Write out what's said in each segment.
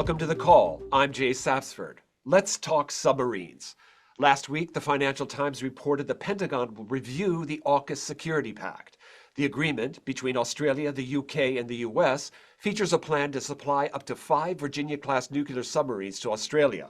Welcome to The Call. I'm Jay Sapsford. Let's talk submarines. Last week, the Financial Times reported the Pentagon will review the AUKUS security pact. The agreement between Australia, the UK, and the US features a plan to supply up to 5 Virginia-class nuclear submarines to Australia.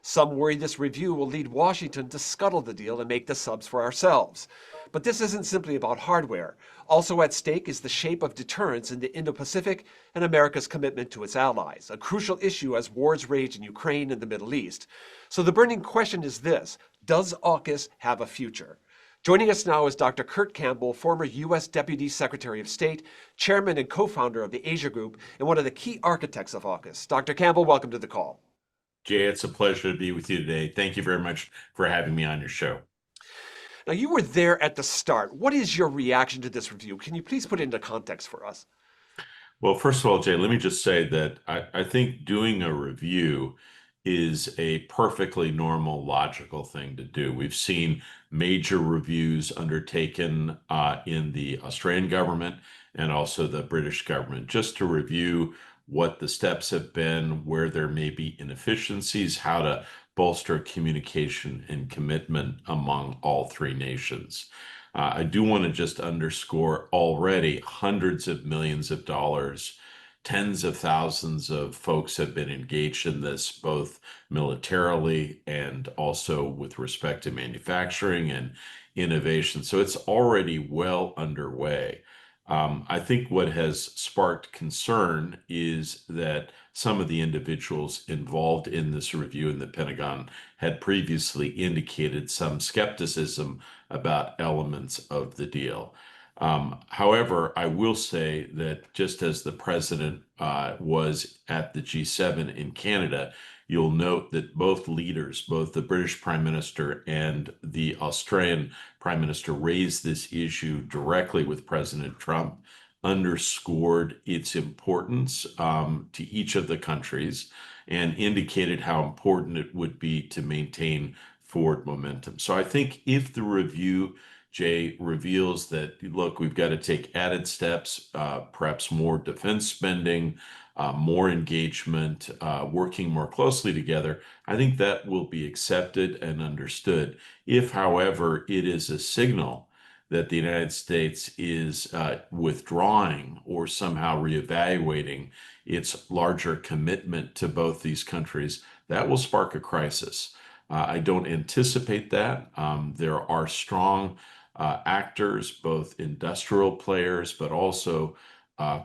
Some worry this review will lead Washington to scuttle the deal and make the subs for ourselves. But this isn't simply about hardware. Also at stake is the shape of deterrence in the Indo-Pacific and America's commitment to its allies, a crucial issue as wars rage in Ukraine and the Middle East. So the burning question is this: does AUKUS have a future? Joining us now is Dr. Kurt Campbell, former U.S. Deputy Secretary of State, chairman and co-founder of the Asia Group, and one of the key architects of AUKUS. Dr. Campbell, welcome to The Call. Jay, it's a pleasure to be with you today. Thank you very much for having me on your show. Now, you were there at the start. What is your reaction to this review? Can you please put it into context for us? Well, first of all, Jay, let me just say that I think doing a review is a perfectly normal, logical thing to do. We've seen major reviews undertaken in the Australian government and also the British government, just to review what the steps have been, where there may be inefficiencies, how to bolster communication and commitment among all three nations. I do want to just underscore already hundreds of millions of dollars, tens of thousands of folks have been engaged in this, both militarily and also with respect to manufacturing and innovation. So it's already well underway. I think what has sparked concern is that some of the individuals involved in this review in the Pentagon had previously indicated some skepticism about elements of the deal. However, I will say that just as the president was at the G7 in Canada, you'll note that both leaders, both the British Prime Minister and the Australian Prime Minister, raised this issue directly with President Trump, underscored its importance to each of the countries, and indicated how important it would be to maintain forward momentum. So I think if the review, Jay, reveals that, look, we've got to take added steps, perhaps more defense spending, more engagement, working more closely together, I think that will be accepted and understood. If, however, it is a signal that the United States is withdrawing or somehow reevaluating its larger commitment to both these countries, that will spark a crisis. I don't anticipate that. There are strong actors, both industrial players, but also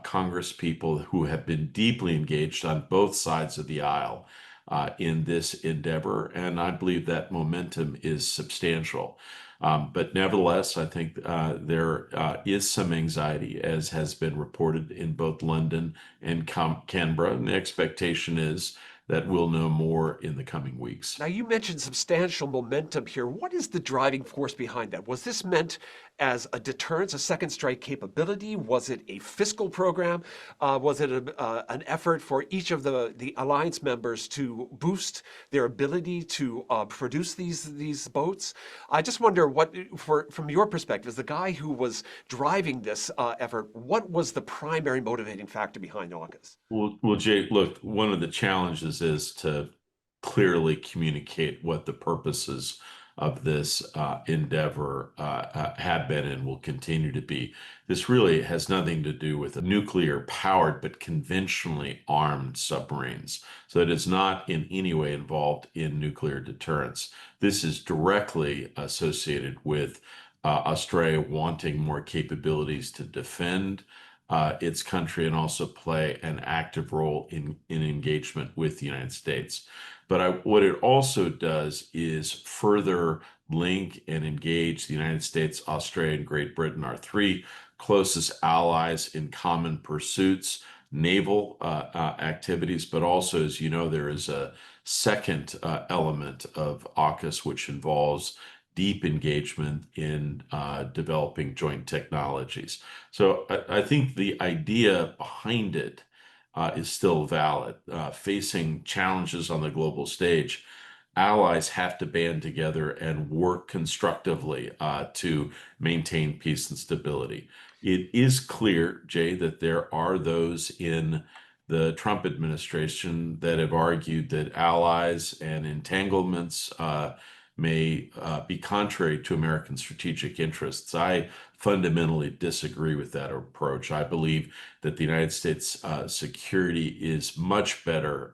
Congress people who have been deeply engaged on both sides of the aisle in this endeavor. And I believe that momentum is substantial. But nevertheless, I think there is some anxiety, as has been reported in both London and Canberra. And the expectation is that we'll know more in the coming weeks. Now, you mentioned substantial momentum here. What is the driving force behind that? Was this meant as a deterrence, a second strike capability? Was it a fiscal program? Was it an effort for each of the alliance members to boost their ability to produce these boats? I just wonder what, from your perspective, as the guy who was driving this effort, what was the primary motivating factor behind AUKUS? Well, Jay, look, one of the challenges is to clearly communicate what the purposes of this endeavor have been and will continue to be. This really has nothing to do with nuclear powered but conventionally armed submarines. So it is not in any way involved in nuclear deterrence. This is directly associated with Australia wanting more capabilities to defend its country and also play an active role in engagement with the United States. But what it also does is further link and engage the United States, Australia, and Great Britain, our three closest allies in common pursuits, naval activities, but also, as you know, there is a second element of AUKUS, which involves deep engagement in developing joint technologies. So I think the idea behind it is still valid. Facing challenges on the global stage, allies have to band together and work constructively to maintain peace and stability. It is clear, Jay, that there are those in the Trump administration that have argued that allies and entanglements may be contrary to American strategic interests. I fundamentally disagree with that approach. I believe that the United States security is much better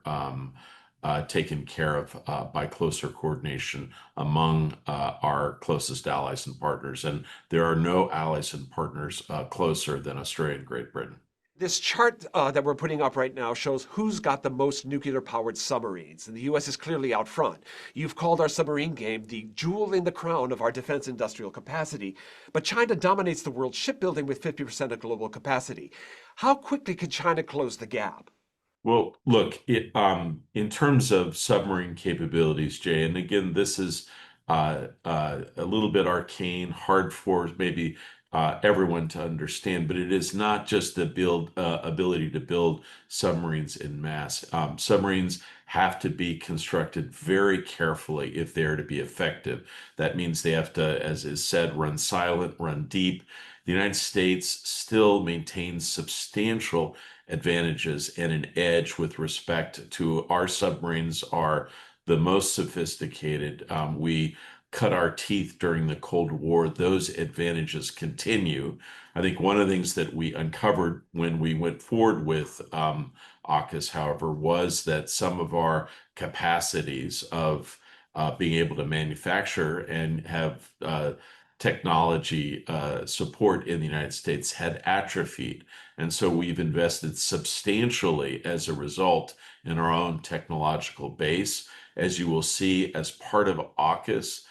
taken care of by closer coordination among our closest allies and partners. And there are no allies and partners closer than Australia and Great Britain. This chart that we're putting up right now shows who's got the most nuclear-powered submarines, and the U.S. is clearly out front. You've called our submarine game the jewel in the crown of our defense industrial capacity, but China dominates the world shipbuilding with 50% of global capacity. How quickly can China close the gap? Well, look, in terms of submarine capabilities, Jay, and again, this is a little bit arcane, hard for maybe everyone to understand, but it is not just the ability to build submarines in mass. Submarines have to be constructed very carefully if they are to be effective. That means they have to, as is said, run silent, run deep. The United States still maintains substantial advantages and an edge with respect to our submarines are the most sophisticated. We cut our teeth during the Cold War. Those advantages continue. I think one of the things that we uncovered when we went forward with AUKUS, however, was that some of our capacities of being able to manufacture and have technology support in the United States had atrophied. And so we've invested substantially as a result in our own technological base. As you will see, as part of AUKUS,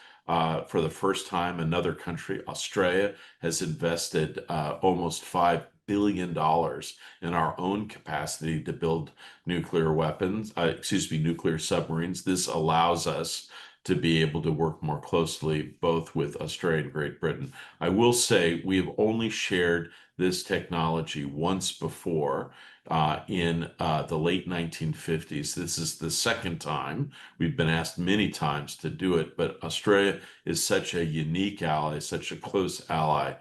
for the first time, another country, Australia, has invested almost $5 billion in our own capacity to build nuclear weapons, nuclear submarines. This allows us to be able to work more closely both with Australia and Great Britain. I will say we have only shared this technology once before in the late 1950s. This is the second time. We've been asked many times to do it, but Australia is such a unique ally, such a close ally.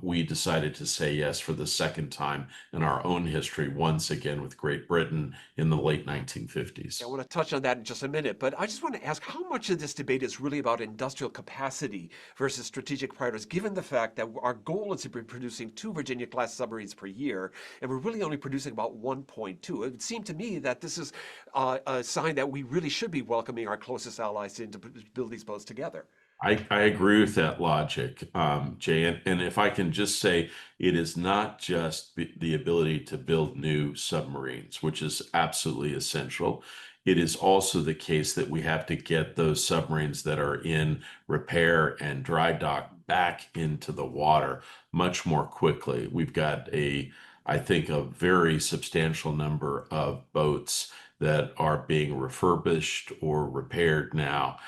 We decided to say yes for the second time in our own history, once again with Great Britain in the late 1950s. I want to touch on that in just a minute, but I just want to ask how much of this debate is really about industrial capacity versus strategic priorities, given the fact that our goal is to be producing 2 Virginia-class submarines per year, and we're really only producing about 1.2. It would seem to me that this is a sign that we really should be welcoming our closest allies in to build these boats together. I agree with that logic, Jay. And if I can just say, it is not just the ability to build new submarines, which is absolutely essential. It is also the case that we have to get those submarines that are in repair and dry dock back into the water much more quickly. We've got I think, a very substantial number of boats that are being refurbished or repaired now.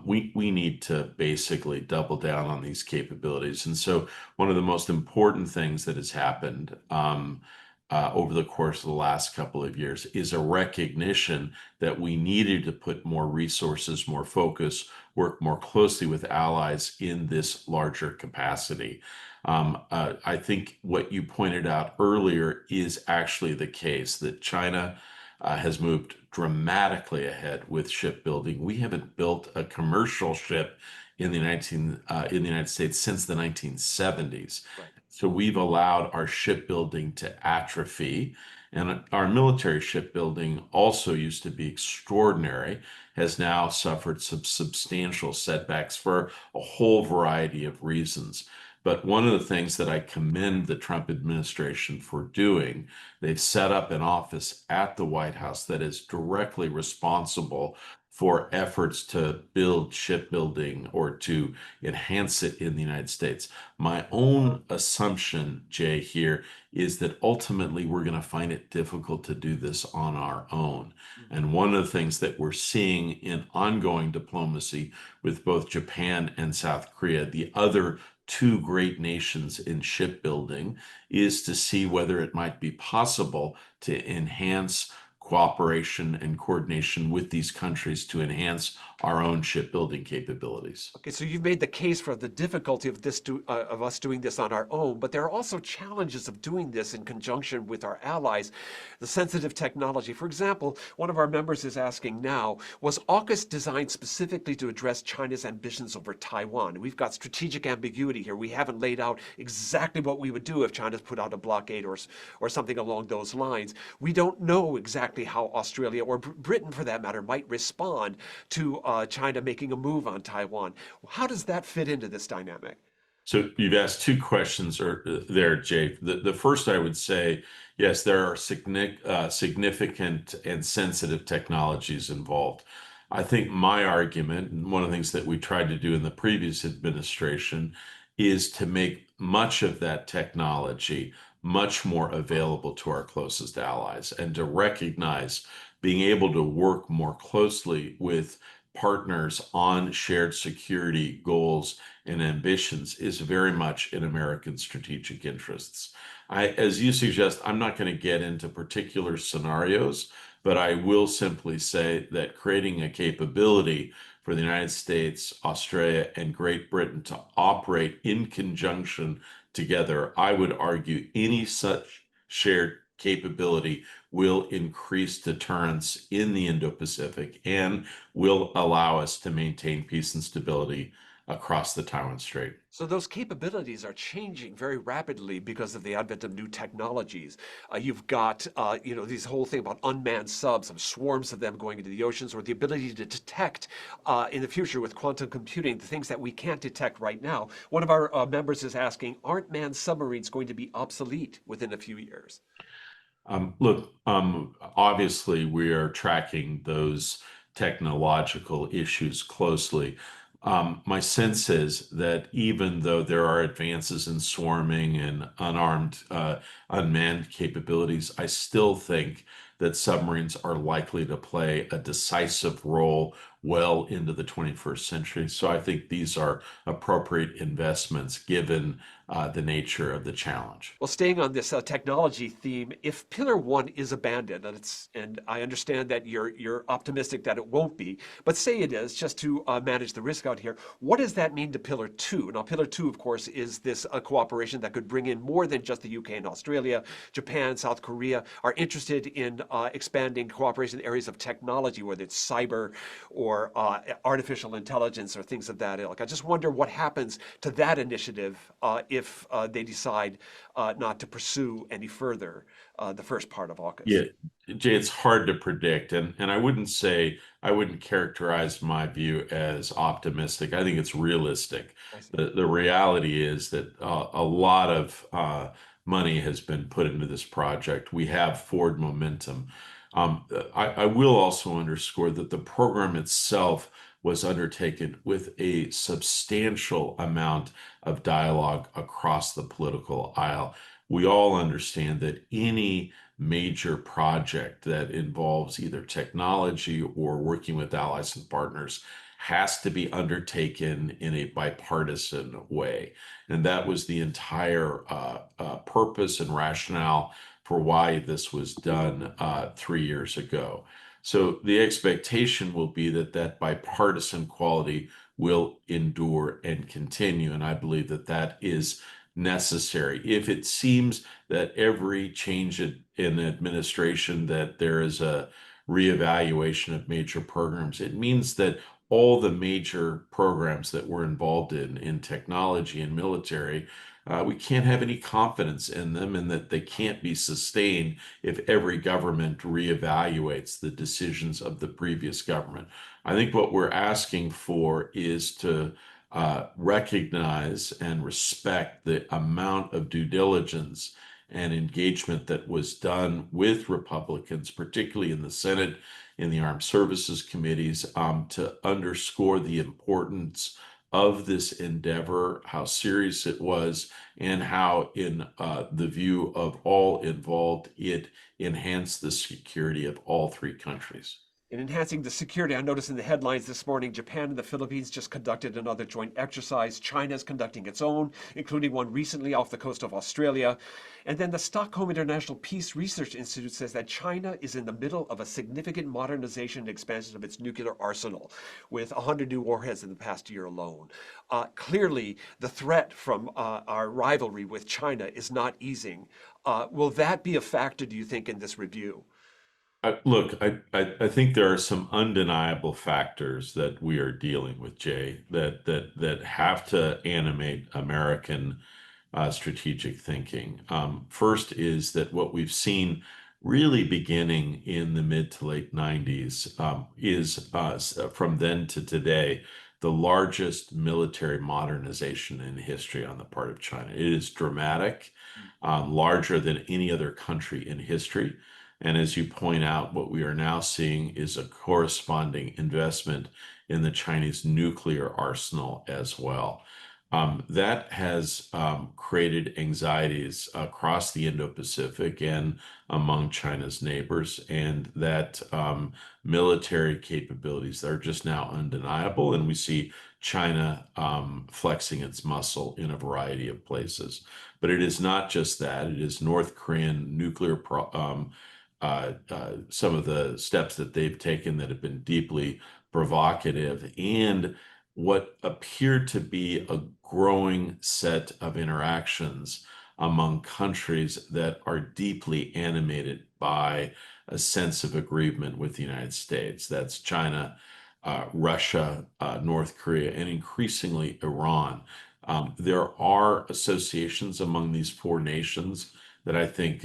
We need to basically double down on these capabilities. And so one of the most important things that has happened over the course of the last couple of years is a recognition that we needed to put more resources, more focus, work more closely with allies in this larger capacity. I think what you pointed out earlier is actually the case that China has moved dramatically ahead with shipbuilding. We haven't built a commercial ship in the United States since the 1970s. Right. So we've allowed our shipbuilding to atrophy. And our military shipbuilding also used to be extraordinary, has now suffered some substantial setbacks for a whole variety of reasons. But one of the things that I commend the Trump administration for doing, they've set up an office at the White House that is directly responsible for efforts to build shipbuilding or to enhance it in the United States. My own assumption, Jay, here is that ultimately we're going to find it difficult to do this on our own. And one of the things that we're seeing in ongoing diplomacy with both Japan and South Korea, the other 2 great nations in shipbuilding, is to see whether it might be possible to enhance cooperation and coordination with these countries to enhance our own shipbuilding capabilities. Okay, so you've made the case for the difficulty of of us doing this on our own, but there are also challenges of doing this in conjunction with our allies. The sensitive technology, for example, one of our members is asking now, was AUKUS designed specifically to address China's ambitions over Taiwan? We've got strategic ambiguity here. We haven't laid out exactly what we would do if China's put out a blockade or something along those lines. We don't know exactly how Australia or Britain, for that matter, might respond to China making a move on Taiwan. How does that fit into this dynamic? So you've asked two questions there, Jay. The first, I would say, yes, there are significant and sensitive technologies involved. I think my argument, and one of the things that we tried to do in the previous administration, is to make much of that technology much more available to our closest allies and to recognize being able to work more closely with partners on shared security goals and ambitions is very much in American strategic interests. As you suggest, I'm not going to get into particular scenarios, but I will simply say that creating a capability for the United States, Australia, and Great Britain to operate in conjunction together, I would argue any such shared capability will increase deterrence in the Indo-Pacific and will allow us to maintain peace and stability across the Taiwan Strait. So those capabilities are changing very rapidly because of the advent of new technologies. You've got, these whole thing about unmanned subs, some swarms of them going into the oceans, or the ability to detect in the future with quantum computing the things that we can't detect right now. One of our members is asking, aren't manned submarines going to be obsolete within a few years? Look, obviously, we are tracking those technological issues closely. My sense is that even though there are advances in swarming and unmanned capabilities, I still think that submarines are likely to play a decisive role well into the 21st century. So I think these are appropriate investments given the nature of the challenge. Well, staying on this technology theme, if Pillar One is abandoned, and I understand that you're optimistic that it won't be, but say it is, just to manage the risk out here, what does that mean to Pillar Two? Now, Pillar Two, of course, is this cooperation that could bring in more than just the UK and Australia. Japan, South Korea are interested in expanding cooperation in areas of technology, whether it's cyber or artificial intelligence or things of that ilk. I just wonder what happens to that initiative if they decide not to pursue any further the first part of AUKUS. Yeah, Jay, it's hard to predict, and I wouldn't characterize my view as optimistic. I think it's realistic. I see. The reality is that a lot of money has been put into this project. We have forward momentum. I will also underscore that the program itself was undertaken with a substantial amount of dialogue across the political aisle. We all understand that any major project that involves either technology or working with allies and partners has to be undertaken in a bipartisan way. And that was the entire purpose and rationale for why this was done 3 years ago. So the expectation will be that that bipartisan quality will endure and continue. And I believe that that is necessary. If it seems that every change in administration that there is a reevaluation of major programs, it means that all the major programs that we're involved in technology and military, we can't have any confidence in them and that they can't be sustained if every government reevaluates the decisions of the previous government. I think what we're asking for is to recognize and respect the amount of due diligence and engagement that was done with Republicans, particularly in the Senate, in the Armed Services Committees, to underscore the importance of this endeavor, how serious it was, and how, in the view of all involved, it enhanced the security of all three countries. In enhancing the security, I noticed in the headlines this morning, Japan and the Philippines just conducted another joint exercise. China is conducting its own, including one recently off the coast of Australia. And then the Stockholm International Peace Research Institute says that China is in the middle of a significant modernization and expansion of its nuclear arsenal, with 100 new warheads in the past year alone. Clearly, the threat from our rivalry with China is not easing. Will that be a factor, do you think, in this review? I think there are some undeniable factors that we are dealing with, Jay, that have to animate American strategic thinking. First is that what we've seen really beginning in the mid to late 90s is from then to today the largest military modernization in history on the part of China. It is dramatic, larger than any other country in history. And as you point out, what we are now seeing is a corresponding investment in the Chinese nuclear arsenal as well. That has created anxieties across the Indo-Pacific and among China's neighbors, and that military capabilities are just now undeniable. And we see China flexing its muscle in a variety of places. But it is not just that, it is North Korean some of the steps that they've taken that have been deeply provocative, and what appeared to be a growing set of interactions among countries that are deeply animated by a sense of agreement with the United States. That's China, Russia, North Korea, and increasingly Iran. There are associations among these four nations that I think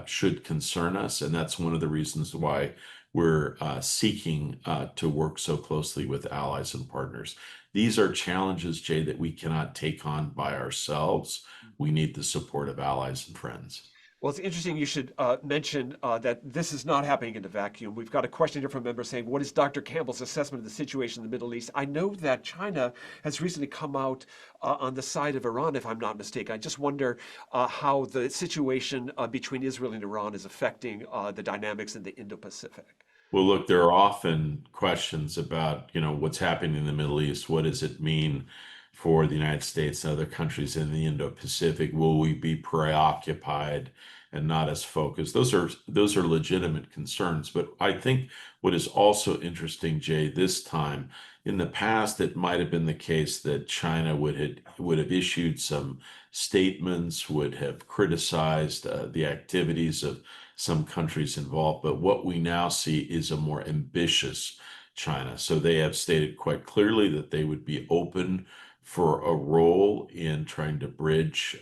should concern us, and that's one of the reasons why we're seeking to work so closely with allies and partners. These are challenges, Jay, that we cannot take on by ourselves. We need the support of allies and friends. Well, it's interesting you should mention that this is not happening in a vacuum. We've got a question here from a member saying, what is Dr. Campbell's assessment of the situation in the Middle East? I know that China has recently come out on the side of Iran, if I'm not mistaken. I just wonder how the situation between Israel and Iran is affecting the dynamics in the Indo-Pacific. Well, look, there are often questions about, what's happening in the Middle East. What does it mean for the United States and other countries in the Indo-Pacific? Will we be preoccupied and not as focused? Those are legitimate concerns. But I think what is also interesting, Jay, this time, in the past, it might have been the case that China would have issued some statements, would have criticized the activities of some countries involved. But what we now see is a more ambitious China. So they have stated quite clearly that they would be open for a role in trying to bridge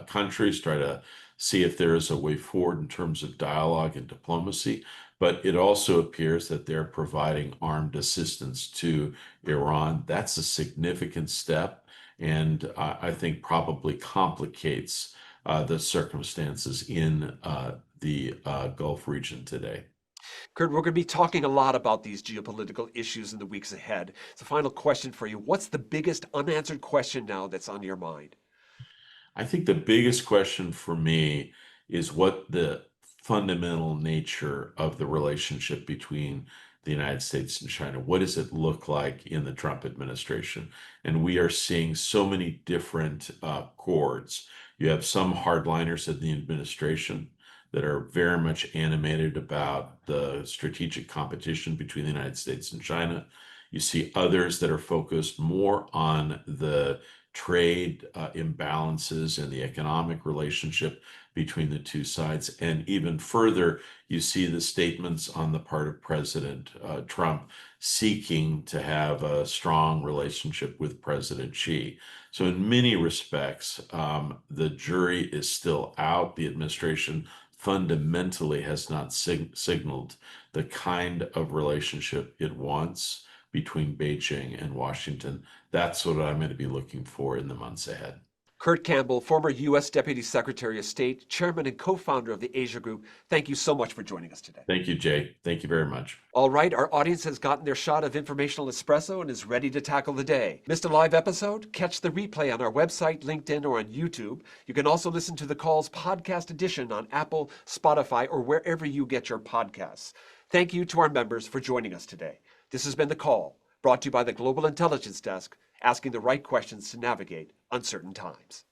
countries, try to see if there is a way forward in terms of dialogue and diplomacy. But it also appears that they're providing armed assistance to Iran. That's a significant step, and I think probably complicates the circumstances in the Gulf region today. Kurt, we're going to be talking a lot about these geopolitical issues in the weeks ahead. So, final question for you. What's the biggest unanswered question now that's on your mind? I think the biggest question for me is what the fundamental nature of the relationship between the United States and China. What does it look like in the Trump administration? And we are seeing so many different chords. You have some hardliners in the administration that are very much animated about the strategic competition between the United States and China. You see others that are focused more on the trade imbalances and the economic relationship between the two sides. And even further, you see the statements on the part of President Trump seeking to have a strong relationship with President Xi. So in many respects, the jury is still out. The administration fundamentally has not signaled the kind of relationship it wants between Beijing and Washington. That's what I'm going to be looking for in the months ahead. Kurt Campbell, former U.S. Deputy Secretary of State, Chairman and co-founder of the Asia Group, thank you so much for joining us today. Thank you, Jay. Thank you very much. All right, our audience has gotten their shot of informational espresso and is ready to tackle the day. Missed a live episode? Catch the replay on our website, LinkedIn, or on YouTube. You can also listen to the call's podcast edition on Apple, Spotify, or wherever you get your podcasts. Thank you to our members for joining us today. This has been The Call, brought to you by the Global Intelligence Desk, asking the right questions to navigate uncertain times.